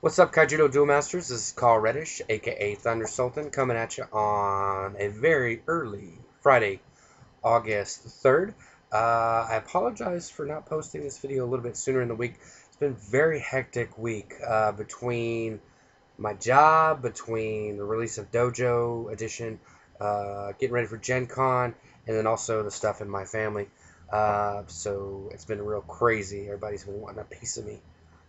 What's up, KAIJUDO Duel Masters? This is REDDISH, aka Thunder Sultan, coming at you on a very early Friday, August 3rd. I apologize for not posting this video a little bit sooner in the week. It's been a very hectic week between my job, between the release of Dojo Edition, getting ready for Gen Con, and then also the stuff in my family. So it's been real crazy. Everybody's been wanting a piece of me.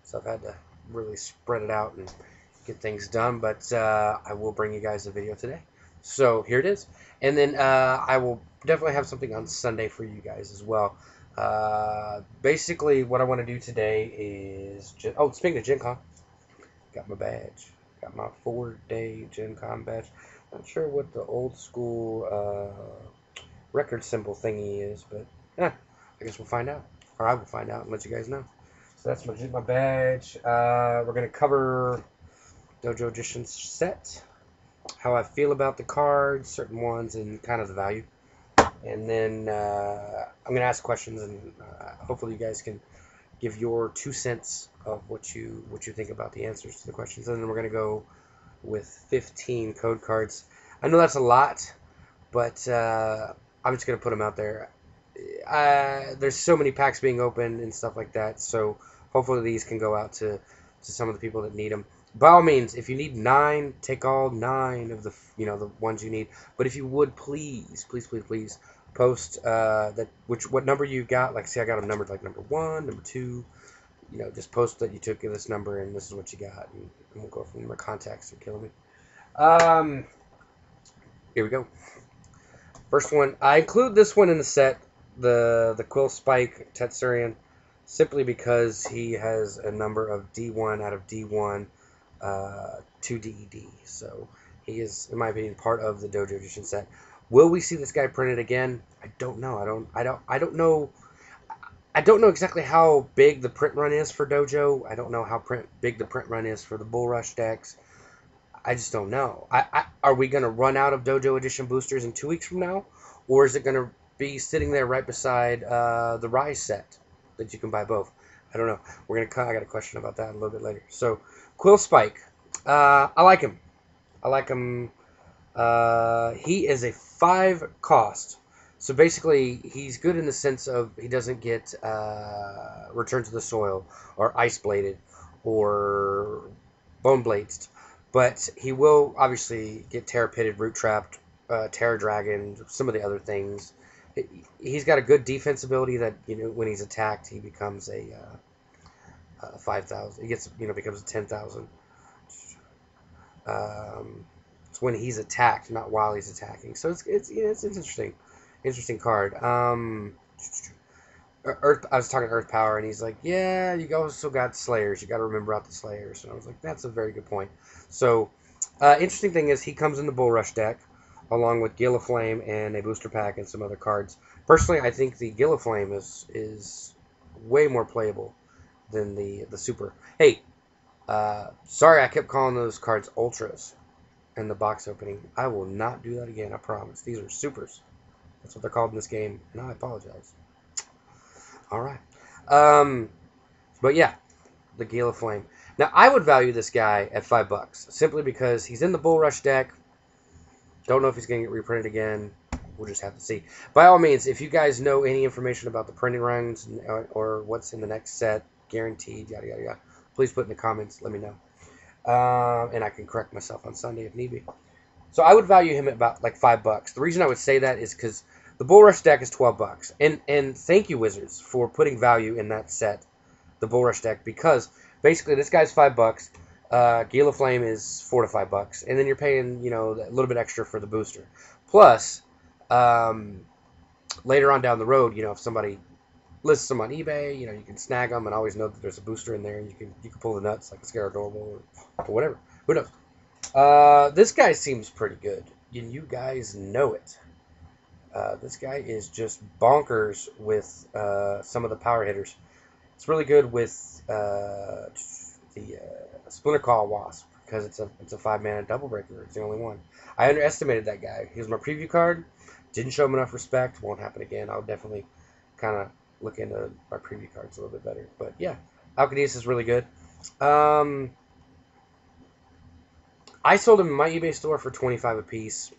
So I've had to really spread it out and get things done, but I will bring you guys a video today. So here it is. And then I will definitely have something on Sunday for you guys as well. Basically, what I want to do today is... Oh, speaking of Gen Con, got my badge. Got my 4-day Gen Con badge. Not sure what the old school record symbol thingy is, but I guess we'll find out. Or I will find out and let you guys know. So that's my badge. We're going to cover Dojo Edition set, how I feel about the cards, certain ones, and kind of the value. And then I'm going to ask questions, and hopefully you guys can give your 2 cents of what you think about the answers to the questions. And then we're going to go with 15 code cards. I know that's a lot, but I'm just going to put them out there. There's so many packs being opened and stuff like that, so hopefully these can go out to some of the people that need them. By all means, if you need 9, take all 9 of the the ones you need. But if you would, please post what number you got. Like, see, I got them numbered like number 1, number 2. Just post that you took this number and this is what you got, and we'll go from there. My contacts are killing me. Here we go. First one, I include this one in the set, the Quill Spike Tetsurian, simply because he has a number of D1 out of D1 to DED. So he is, in my opinion, part of the Dojo Edition set. Will we see this guy printed again? I don't know. I don't know. I don't know exactly how big the print run is for Dojo. I don't know how big the print run is for the Bull Rush decks. I just don't know. Are we going to run out of Dojo Edition boosters in 2 weeks from now? Or is it going to be sitting there right beside the Rise set that you can buy both? I don't know. I got a question about that a little bit later. So, Quill Spike. I like him. He is a 5 cost. So basically, he's good in the sense of he doesn't get Return to the Soil or Ice Bladed or Bone Bladed. But he will obviously get Terra Pitted, Root Trapped, Terra Dragon, some of the other things. He's got a good defense ability that, when he's attacked, he becomes a 5,000. He gets, becomes a 10,000. It's when he's attacked, not while he's attacking. So it's an interesting card. Earth. I was talking Earth Power, and he's like, yeah, you also got Slayers. You got to remember out the Slayers. And I was like, that's a very good point. So, interesting thing is he comes in the Bull Rush deck, along with Gilliflame and a booster pack and some other cards. Personally, I think the Gilliflame is way more playable than the Super. Hey, sorry I kept calling those cards Ultras in the box opening. I will not do that again, I promise. These are Supers. That's what they're called in this game, and I apologize. Alright. But yeah, the Gilliflame. Now, I would value this guy at $5, simply because he's in the Bull Rush deck. Don't know if he's going to get reprinted again. We'll just have to see. By all means, if you guys know any information about the printing runs or what's in the next set, guaranteed, yada, yada, yada, please put in the comments. Let me know. And I can correct myself on Sunday if need be. So I would value him at about like $5. The reason I would say that is because the Bull Rush deck is $12. And thank you, Wizards, for putting value in that set, the Bull Rush deck, because basically this guy's $5. Gilliflame is $4 to $5, and then you're paying, a little bit extra for the booster. Plus, later on down the road, if somebody lists them on eBay, you can snag them and always know that there's a booster in there, and you can pull the nuts like a Scaradormal or whatever. Who knows? This guy seems pretty good, and you guys know it. This guy is just bonkers with some of the power hitters. It's really good with the Splinter Claw Wasp, because it's a 5-mana double breaker. It's the only one. I underestimated that guy. He was my preview card. Didn't show him enough respect. Won't happen again. I'll definitely kind of look into my preview cards a little bit better. But yeah, Alcadis is really good. I sold them in my eBay store for 25 a piece.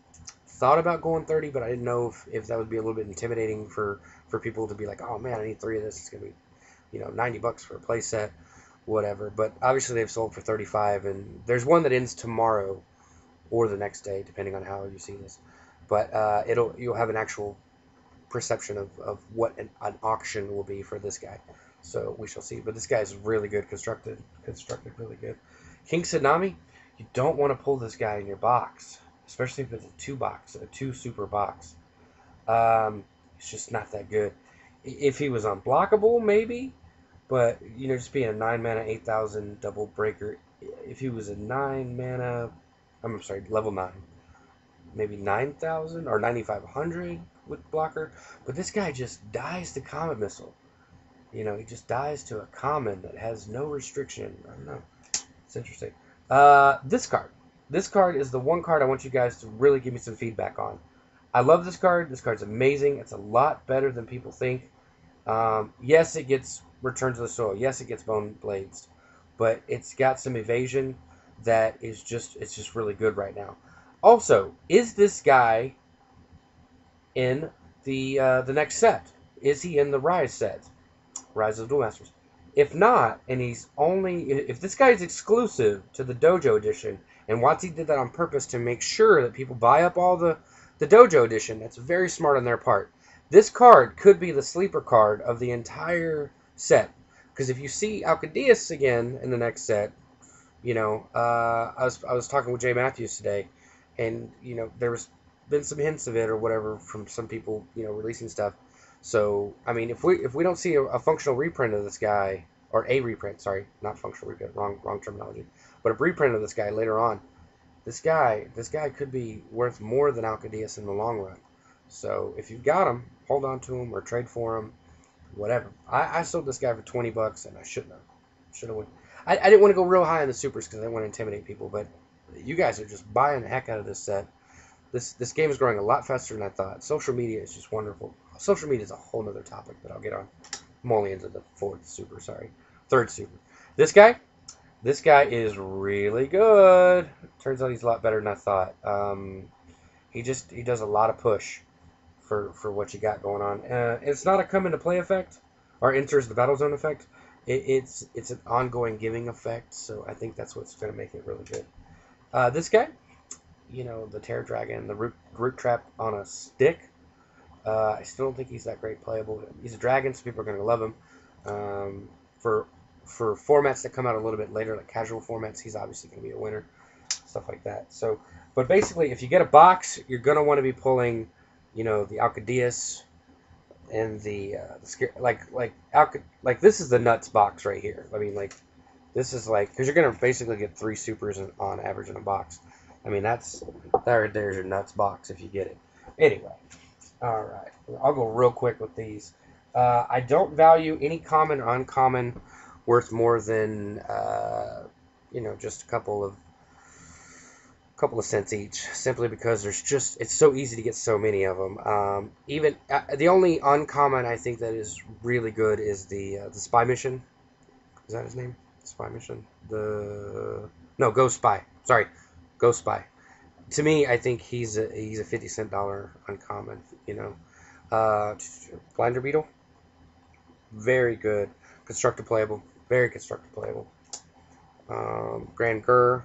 Thought about going 30, but I didn't know if that would be a little bit intimidating for people to be like, oh man, I need 3 of this. It's gonna be, 90 bucks for a play set, whatever. But obviously they've sold for 35, and there's one that ends tomorrow or the next day, depending on how you see this. But you'll have an actual perception of what an auction will be for this guy. So we shall see. But this guy's really good, constructed really good. King Tsunami, you don't want to pull this guy in your box, especially if it's a 2 super box. It's just not that good. If he was unblockable, maybe, but just being a 9 mana 8,000 double breaker. If he was a 9 mana, I'm sorry, level 9, maybe 9,000 or 9,500 with blocker. But this guy just dies to Comet Missile. He just dies to a common that has no restriction. I don't know. It's interesting. This card. This card is the one card I want you guys to really give me some feedback on. I love this card. This card's amazing. It's a lot better than people think. Yes, it gets Return to the Soil. Yes, it gets Bone Blades. But it's got some evasion that is just really good right now. Also, is this guy in the next set? Is he in the Rise set? Rise of the Duel Masters. If not, and if this guy is exclusive to the Dojo edition, and Watsi did that on purpose to make sure that people buy up all the Dojo edition, that's very smart on their part. This card could be the sleeper card of the entire set. Because if you see Alcadeus again in the next set, I was talking with Jay Matthews today, and there was been some hints of it or whatever from some people releasing stuff. So I mean, if we don't see a functional reprint of this guy, or a reprint, sorry, not functional reprint, wrong terminology, but a reprint of this guy later on, this guy could be worth more than Alcadeus in the long run. So if you've got him, hold on to him or trade for him, whatever. I sold this guy for 20 bucks, and I shouldn't have. Should have went. I didn't want to go real high on the supers because I didn't want to intimidate people, but you guys are just buying the heck out of this set. This game is growing a lot faster than I thought. Social media is just wonderful. Social media is a whole other topic that I'll get on. I'm only into the third super. This guy is really good. Turns out he's a lot better than I thought. He does a lot of push for what you got going on. It's not a come into play effect or enters the battle zone effect. It's an ongoing giving effect. So I think that's what's going to make it really good. This guy, the Terror Dragon, the root trap on a stick. I still don't think he's that great playable. He's a dragon, so people are going to love him. For formats that come out a little bit later, like casual formats, he's obviously going to be a winner. Stuff like that. So, but basically, if you get a box, you're going to want to be pulling, the Alcadeus and the like this is the nuts box right here. I mean, like, this is like, because you're going to basically get 3 supers on average in a box. I mean, there's your nuts box if you get it. Anyway. All right, I'll go real quick with these. I don't value any common or uncommon worth more than just a couple of cents each, simply because it's so easy to get so many of them. Even the only uncommon I think that is really good is the Spy Mission. Is that his name? Spy Mission. Ghost Spy. Sorry, Ghost Spy. To me, I think he's a $50 dollar uncommon. Blinder Beetle, very good, constructed playable, very constructed playable. Grand Gur,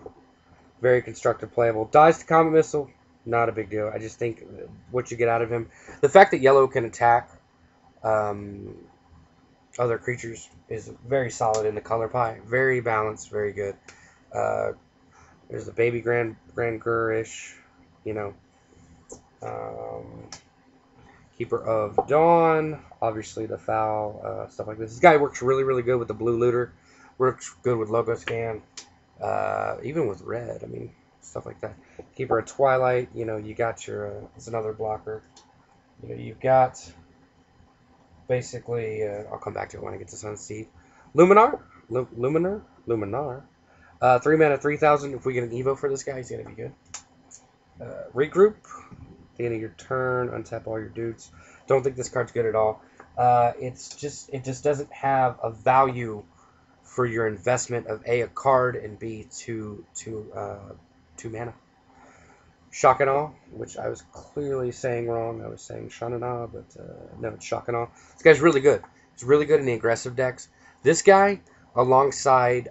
very constructed playable. Dies to Comet Missile, not a big deal. I just think what you get out of him, the fact that yellow can attack other creatures is very solid in the color pie. Very balanced, very good. There's the baby Grand Gur-ish, Keeper of Dawn, obviously the Foul, stuff like this. This guy works really, really good with the Blue Looter, works good with Logo Scan, even with Red, I mean, stuff like that. Keeper of Twilight, you got your, it's another blocker. You've got, basically, I'll come back to it when I get to Sunseed. Luminar. 3 mana, 3,000. If we get an Evo for this guy, he's going to be good. Regroup. At the end of your turn, untap all your dudes. Don't think this card's good at all. It just doesn't have a value for your investment of A, a card, and B, to 2 mana. Shock and Awe, which I was clearly saying wrong. I was saying Shun and Awe, but no, it's Shock and Awe. This guy's really good. He's really good in the aggressive decks. This guy, alongside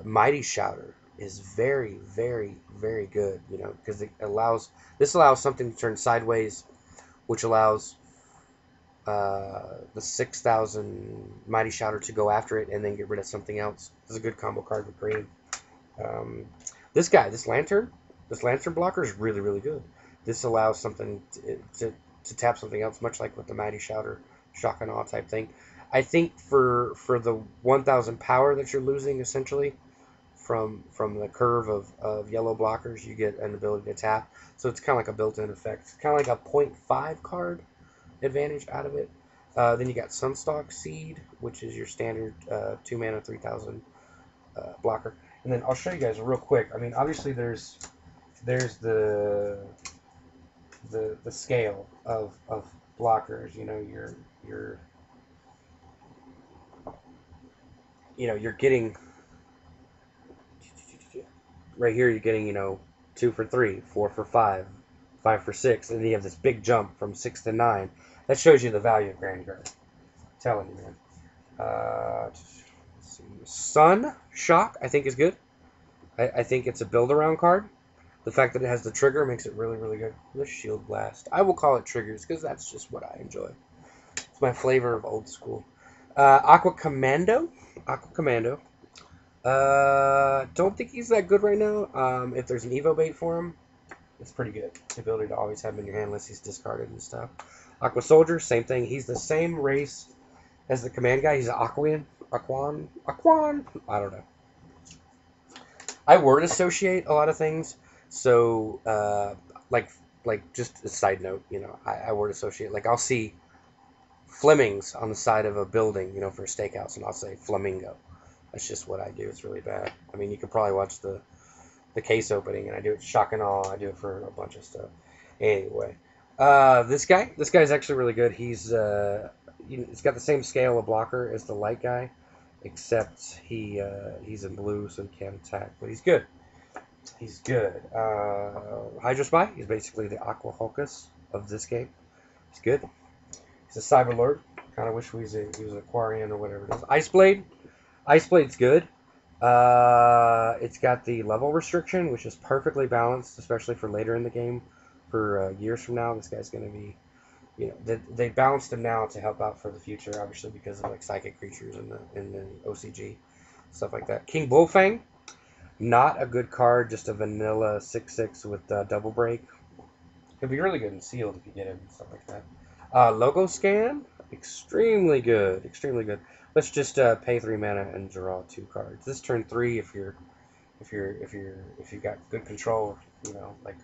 Mighty Shouter, is very, very, very good. You know, because this allows something to turn sideways, which allows the 6,000 Mighty Shouter to go after it and then get rid of something else. This is a good combo card with green. This guy, this Lantern blocker is really, really good. This allows something to tap something else, much like with the Mighty Shouter, Shock and Awe type thing. I think for the 1,000 power that you're losing, essentially, from the curve of yellow blockers, you get an ability to tap. So it's kind of like a built-in effect. It's kind of like a 0.5 card advantage out of it. Then you got Sunstalk Seed, which is your standard 2 mana, 3,000 blocker. And then I'll show you guys real quick. I mean, obviously there's the scale of blockers. You know, you're getting right here. You're getting 2 for 3, 4 for 5, 5 for 6, and then you have this big jump from 6 to 9. That shows you the value of Grand Guard. I'm telling you, man. Let's see. Sun Shock, I think, is good. I think it's a build-around card. The fact that it has the trigger makes it really, really good. The Shield Blast. I will call it triggers because that's just what I enjoy. It's my flavor of old school. Aqua Commando. Don't think he's that good right now. If there's an Evo bait for him, it's pretty good. The ability to always have him in your hand unless he's discarded and stuff. Aqua Soldier, same thing. He's the same race as the command guy. He's an Aquan. I don't know. I word associate a lot of things. So, like just a side note, I word associate. Like, I'll see Flemings on the side of a building, for a steakhouse, and I'll say Flamingo. That's just what I do. It's really bad. I mean, you could probably watch the case opening, and I do it Shock and Awe. I do it for a bunch of stuff. Anyway, this guy's actually really good. He's got the same scale of blocker as the light guy, except he's in blue, so he can't attack. But he's good. He's good. Hydro Spy. He's basically the Aqua Hulkus of this game. He's good. He's a Cyber Lord. Kind of wish he was an Aquarian or whatever it is. Ice Blade. Ice Blade's good. It's got the level restriction, which is perfectly balanced, especially for later in the game. For years from now, this guy's going to be, they balanced him now to help out for the future, obviously because of like psychic creatures in the OCG, stuff like that. King Bullfang, not a good card, just a vanilla 6/6 with double break. Could be really good in sealed if you get him and stuff like that. Logo Scan, extremely good, extremely good. Let's just pay 3 mana and draw 2 cards. This turn 3 if you've got good control, like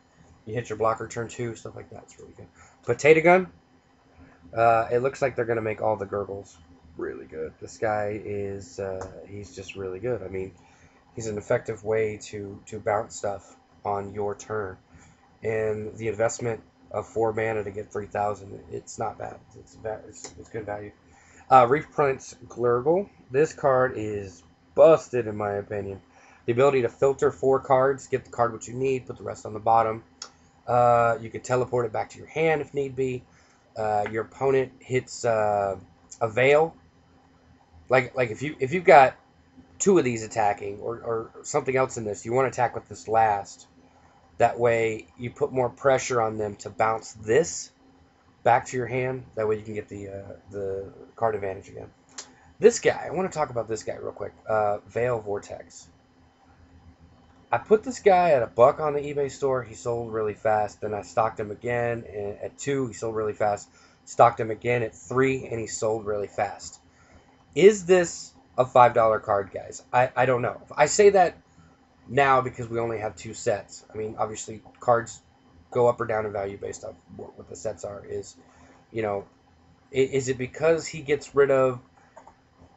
you hit your blocker turn 2, stuff like that. It's really good. Potato Gun. It looks like they're gonna make all the gurgles really good. This guy is he's just really good. I mean, he's an effective way to bounce stuff on your turn, and the investment of 4 mana to get 3,000. It's not bad. It's good value. Reef Prince Glurgle. This card is busted in my opinion. The ability to filter 4 cards, get the card what you need, put the rest on the bottom. You can teleport it back to your hand if need be. Your opponent hits a Veil. Like if you've got 2 of these attacking or something else in this, you want to attack with this last. That way you put more pressure on them to bounce this back to your hand. That way you can get the card advantage again. This guy, I want to talk about this guy real quick. Veil Vortex. I put this guy at $1 on the eBay store. He sold really fast. Then I stocked him again at $2. He sold really fast. Stocked him again at $3, and he sold really fast. Is this a $5 card, guys? I don't know. I say that now because we only have 2 sets. I mean, obviously, cards go up or down in value based on what the sets are. Is it because he gets rid of,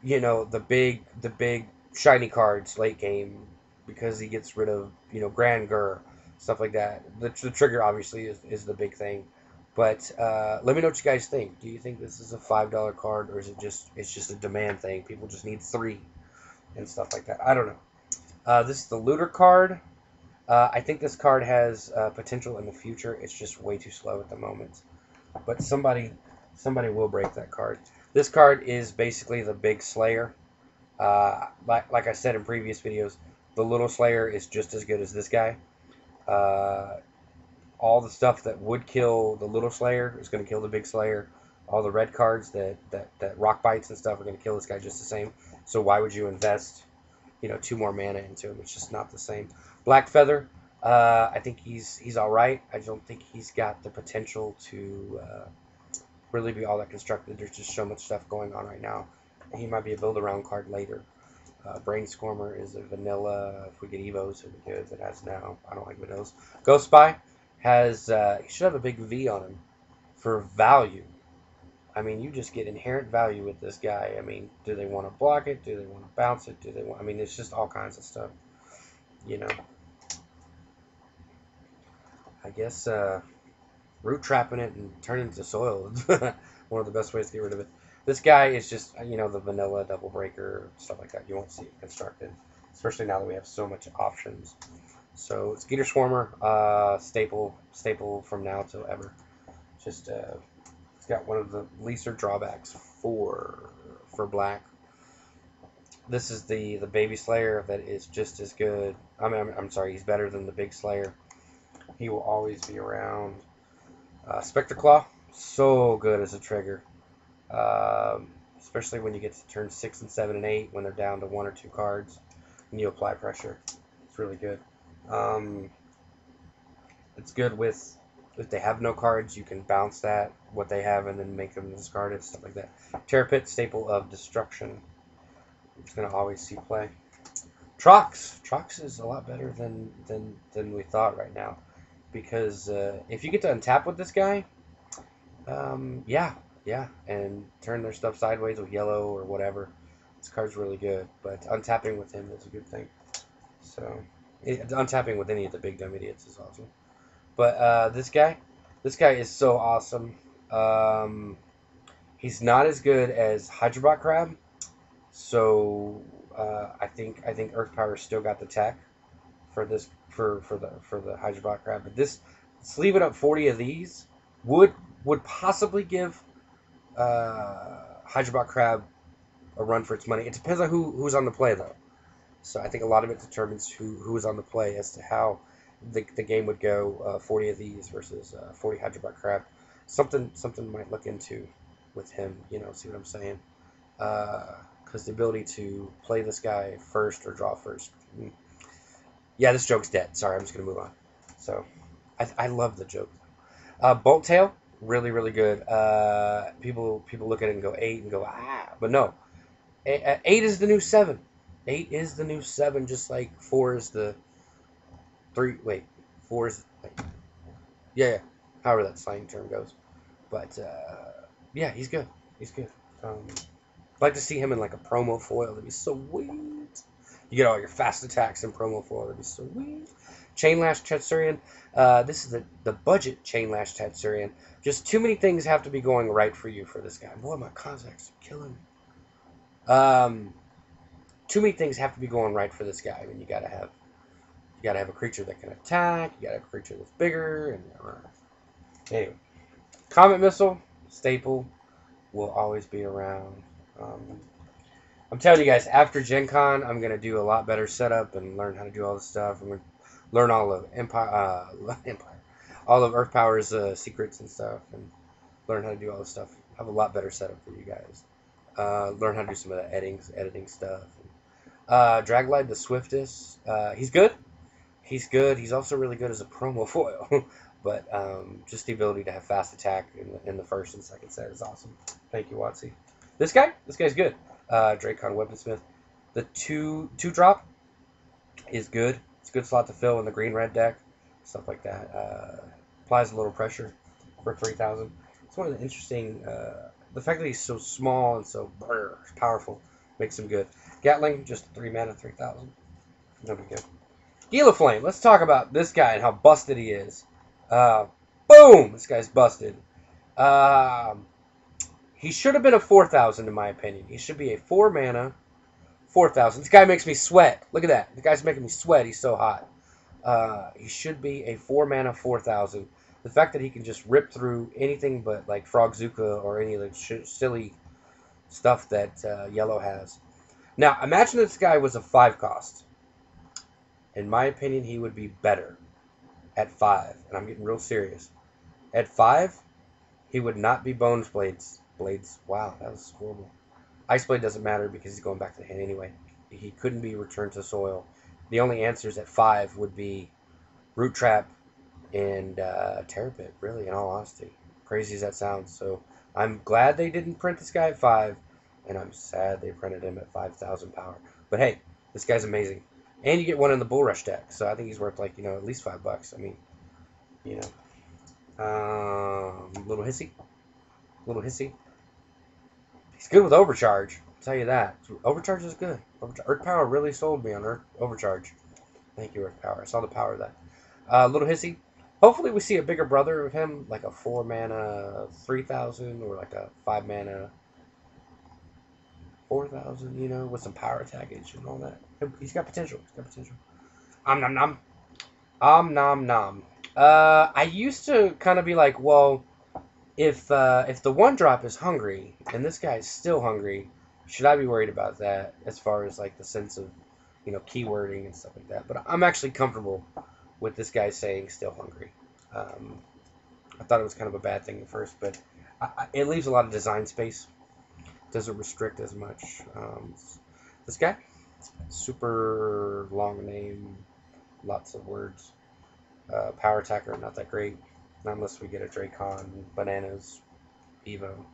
the big shiny cards late game? Because he gets rid of, Grand Gur, stuff like that. The trigger, obviously, is the big thing. But let me know what you guys think. Do you think this is a $5 card, or is it's just a demand thing? People just need 3 and stuff like that. I don't know. This is the Looter card. I think this card has potential in the future. It's just way too slow at the moment. But somebody will break that card. This card is basically the big Slayer. Like I said in previous videos, the little Slayer is just as good as this guy. All the stuff that would kill the little Slayer is going to kill the big Slayer. All the red cards that rock bites and stuff are going to kill this guy just the same. So why would you invest, 2 more mana into him? It's just not the same. Black Feather, I think he's all right. I don't think he's got the potential to really be all that constructed. There's just so much stuff going on right now. He might be a build-around card later. Brainstormer is a vanilla. If we get Evos, it'll be good. It has now. I don't like vanillas. Ghost Spy has, he should have a big V on him for value. I mean, you just get inherent value with this guy. I mean, do they want to block it? Do they want to bounce it? Do they want, I mean, it's just all kinds of stuff, I guess root trapping it and turning it into soil is one of the best ways to get rid of it. This guy is just, the vanilla double breaker, stuff like that. You won't see it constructed, especially now that we have so much options. So, Skeeter Swarmer, staple from now till ever. Just, it's got one of the lesser drawbacks for black. This is the baby Slayer that is just as good. I'm sorry, he's better than the big Slayer. He will always be around. Spectre Claw, so good as a trigger. Especially when you get to turn 6 and 7 and 8 when they're down to 1 or 2 cards and you apply pressure. It's really good. It's good with, if they have no cards, you can bounce what they have and then make them discarded, stuff like that. Terror Pit, staple of destruction. It's going to always see play. Trox. Trox is a lot better than we thought right now. Because if you get to untap with this guy, yeah, and turn their stuff sideways with yellow or whatever, this card's really good. But untapping with him is a good thing. So, untapping with any of the big dumb idiots is awesome. But this guy is so awesome. He's not as good as Hydrobot Crab, so I think Earth Power still got the tech for this for the Hydrobot Crab. But this, sleeving up 40 of these would possibly give Hydrobot Crab a run for its money. It depends on who's on the play though. So I think a lot of it determines who is on the play as to how the game would go. 40 of these versus 40 Hydrobot Crab. Something might look into with him. See what I'm saying? Because the ability to play this guy first or draw first. Yeah, this joke's dead. Sorry, I'm just gonna move on. So I love the joke. Bolt Tail, really good. People look at it and go 8 and go but no. 8 is the new 7. 8 is the new 7, just like 4 is the 3. Wait, 4 is yeah. However that slang term goes, but yeah, he's good. I'd like to see him in like a promo foil. That'd be so weird. You get all your fast attacks in promo foil. That'd be so weird. Chainlash Tetsurian. This is the budget Chainlash Tetsurian. Just too many things have to be going right for you for this guy. Boy, my contacts are killing me. Too many things have to be going right for this guy. I mean, you gotta have a creature that can attack. You gotta have a creature that's bigger. And anyway, Comet Missile, staple, will always be around. I'm telling you guys, after Gen Con, I'm going to do a lot better setup and learn how to do all this stuff. I'm going to learn all of all of Earth Power's secrets and stuff, and learn how to do all this stuff. Have a lot better setup for you guys. Learn how to do some of the editing stuff. Draglide the Swiftest, he's good. He's also really good as a promo foil. But just the ability to have fast attack in the first and second set is awesome. Thank you, Watsy. This guy's good. Dracon Weaponsmith. The 2-drop is good. It's a good slot to fill in the green-red deck. Stuff like that. Applies a little pressure for 3,000. It's one of the interesting... the fact that he's so small and so powerful makes him good. Gatling, just 3 mana, 3,000. No big deal. Gila Flame. Let's talk about this guy and how busted he is. Boom! This guy's busted. He should have been a 4,000 in my opinion. He should be a 4 mana, 4,000. This guy makes me sweat. Look at that. The guy's making me sweat. He's so hot. He should be a 4 mana 4,000. The fact that he can just rip through anything but like Frogzuka or any of the silly stuff that yellow has. Now, imagine this guy was a 5 cost. In my opinion, he would be better at 5. And I'm getting real serious. At 5, he would not be Bones Blades. Wow, that was horrible. Ice Blade doesn't matter because he's going back to the hand anyway. He couldn't be returned to soil. The only answers at 5 would be Root Trap and Terror Pit, really, in all honesty. Crazy as that sounds. So I'm glad they didn't print this guy at 5, and I'm sad they printed him at 5,000 power. But hey, this guy's amazing. And you get one in the Bull Rush deck, so I think he's worth, like, you know, at least $5. I mean, you know. Little Hissy. He's good with Overcharge. I'll tell you that. Overcharge is good. Earth Power really sold me on Overcharge. Thank you, Earth Power. I saw the power of that. Little Hissy. Hopefully we see a bigger brother of him, like a 4 mana 3,000 or like a 5 mana 4,000, you know, with some power attackage and all that. He's got potential. Nom nom. Nom nom. I used to kind of be like, well, if the 1-drop is hungry and this guy's still hungry, should I be worried about that as far as like the sense of, you know, keywording and stuff like that? But I'm actually comfortable with this guy saying still hungry. I thought it was kind of a bad thing at first, but it leaves a lot of design space. Doesn't restrict as much. This guy, super long name, lots of words. Power attacker, not that great. Not unless we get a Dracon, Bananas, Evo.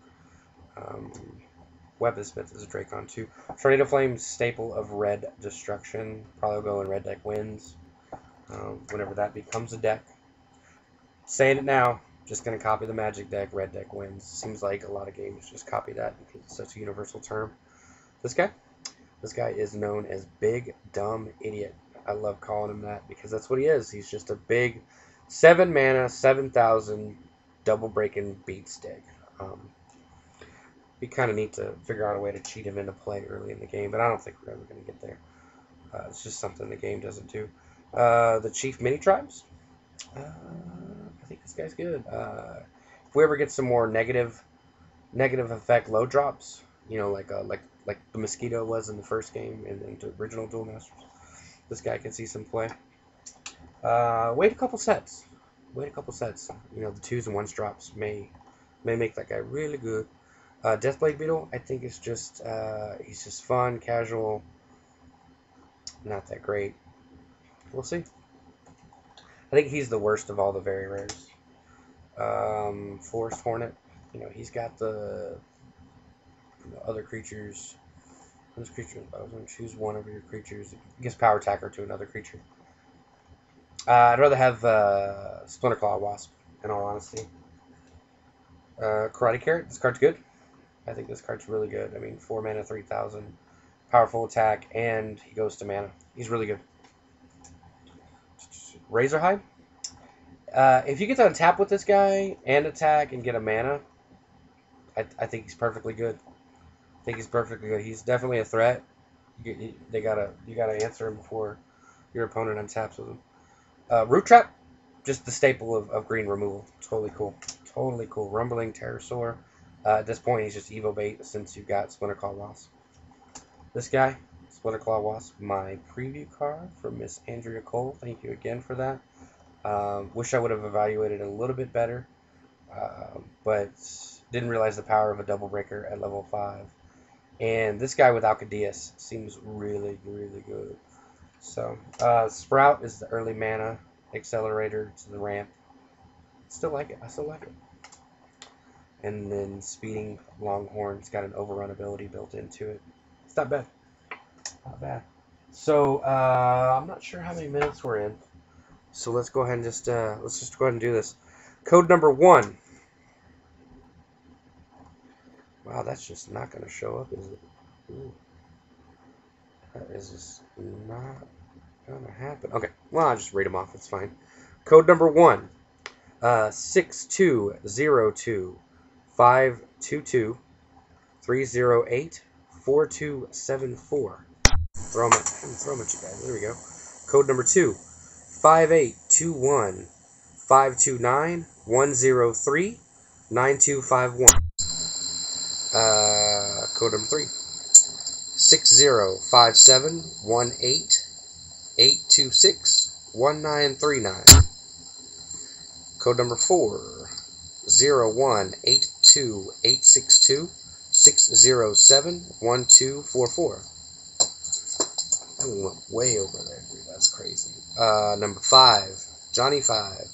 Weaponsmith is a Dracon too. Tornado Flame, staple of red destruction. Probably will go in red deck wins. Whenever that becomes a deck. Saying it now, just going to copy the Magic deck, red deck wins. Seems like a lot of games just copy that because it's such a universal term. This guy is known as Big Dumb Idiot. I love calling him that because that's what he is. He's just a big 7 mana, 7,000 double breaking beat stick. Be kind of neat to figure out a way to cheat him into play early in the game, but I don't think we're ever going to get there. It's just something the game doesn't do. The Chief Mini Tribes. I think this guy's good. If we ever get some more negative effect low drops, you know, like the Mosquito was in the first game and into original Duel Masters, this guy can see some play. Wait a couple sets. You know, the 2s and 1s drops may make that guy really good. Deathblade Beetle, I think is just he's just fun, casual, not that great. We'll see. I think he's the worst of all the very rares. Forest Hornet, you know, he's got the other creatures. Those creatures, I was going to choose one of your creatures. It gives power attacker to another creature. I'd rather have Splinter Claw Wasp, in all honesty. Karate Carrot, this card's good. I think this card's really good. I mean, 4 mana, 3,000, powerful attack, and he goes to mana. He's really good. Razorhide. If you get to untap with this guy and attack and get a mana, I think he's perfectly good. He's definitely a threat. You gotta answer him before your opponent untaps with him. Root Trap, just the staple of green removal. Totally cool. Rumbling Pterosaur. At this point, he's just Evo bait since you've got Splinter Claw Wasp. This guy, Splinter Claw Wasp, my preview card from Miss Andrea Cole. Thank you again for that. Wish I would have evaluated it a little bit better, but didn't realize the power of a double breaker at level 5. And this guy with Alcadius seems really good. So, Sprout is the early mana accelerator to the ramp. I still like it. And then Speeding Longhorn's got an overrun ability built into it. It's not bad. So, I'm not sure how many minutes we're in. So let's go ahead and let's just go ahead and do this. Code number 1. Wow, that's just not going to show up, is it? Ooh. That is just not going to happen. Okay, well, I'll just read them off. It's fine. Code number 1. 6202 522 308 4274. Throw them at you guys. There we go. Code number 2. 5821 529 103 9251. Code number 3. 605718 826 1939. Code number 4. 0182 862 607 1244. That one went way over there, dude. That's crazy. Number 5. Johnny 5.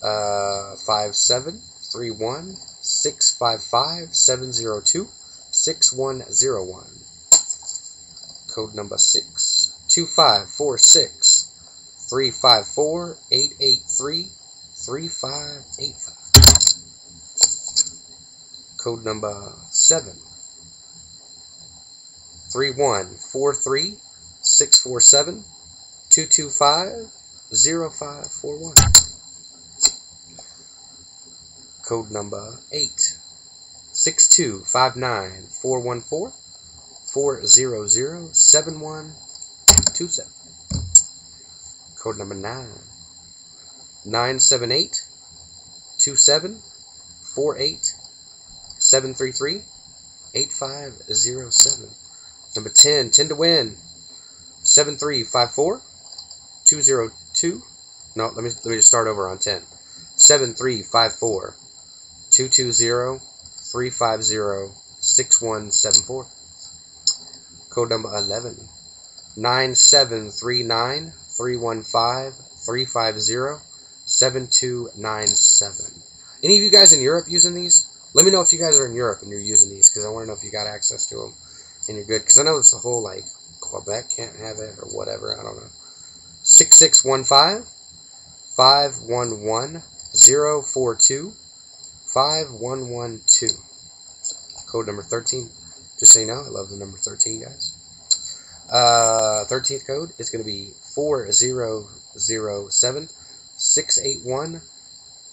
5731 655 702 6101. Code number 6. 2546 354 883 3585. Code number 7. 3143 647 225 0541. Code number 8. 6259 414 400 7127. Code number 9. 978 27 48 733 8507. Number 10. 10 to win. 7354 202. No, let me just start over on 10. 7354 220 350 6174. Code number 11. 9739 315 350 7297. Any of you guys in Europe using these? Let me know if you guys are in Europe and you're using these, because I want to know if you got access to them and you're good. Because I know it's the whole, like, Quebec can't have it or whatever. I don't know. 6615 511 042 5112. Code number 13. Just so you know, I love the number 13, guys. 13th code is going to be 4007 681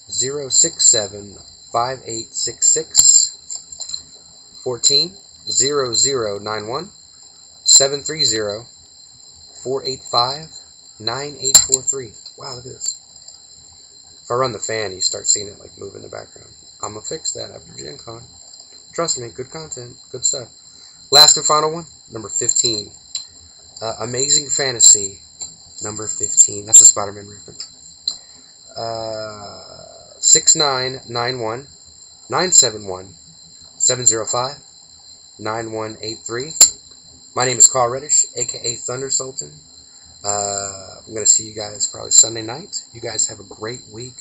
067 5866. 14 0091 730 485 9843. Wow, look at this. If I run the fan, you start seeing it like move in the background. I'm gonna fix that after Gen Con. Trust me, good content, good stuff. Last and final one, number 15. Amazing Fantasy, number 15. That's a Spider-Man reference. 6991 971 705 9183. My name is Reddish, aka Thunder Sultan. I'm going to see you guys probably Sunday night. You guys have a great week.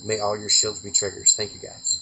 May all your shields be triggers. Thank you, guys.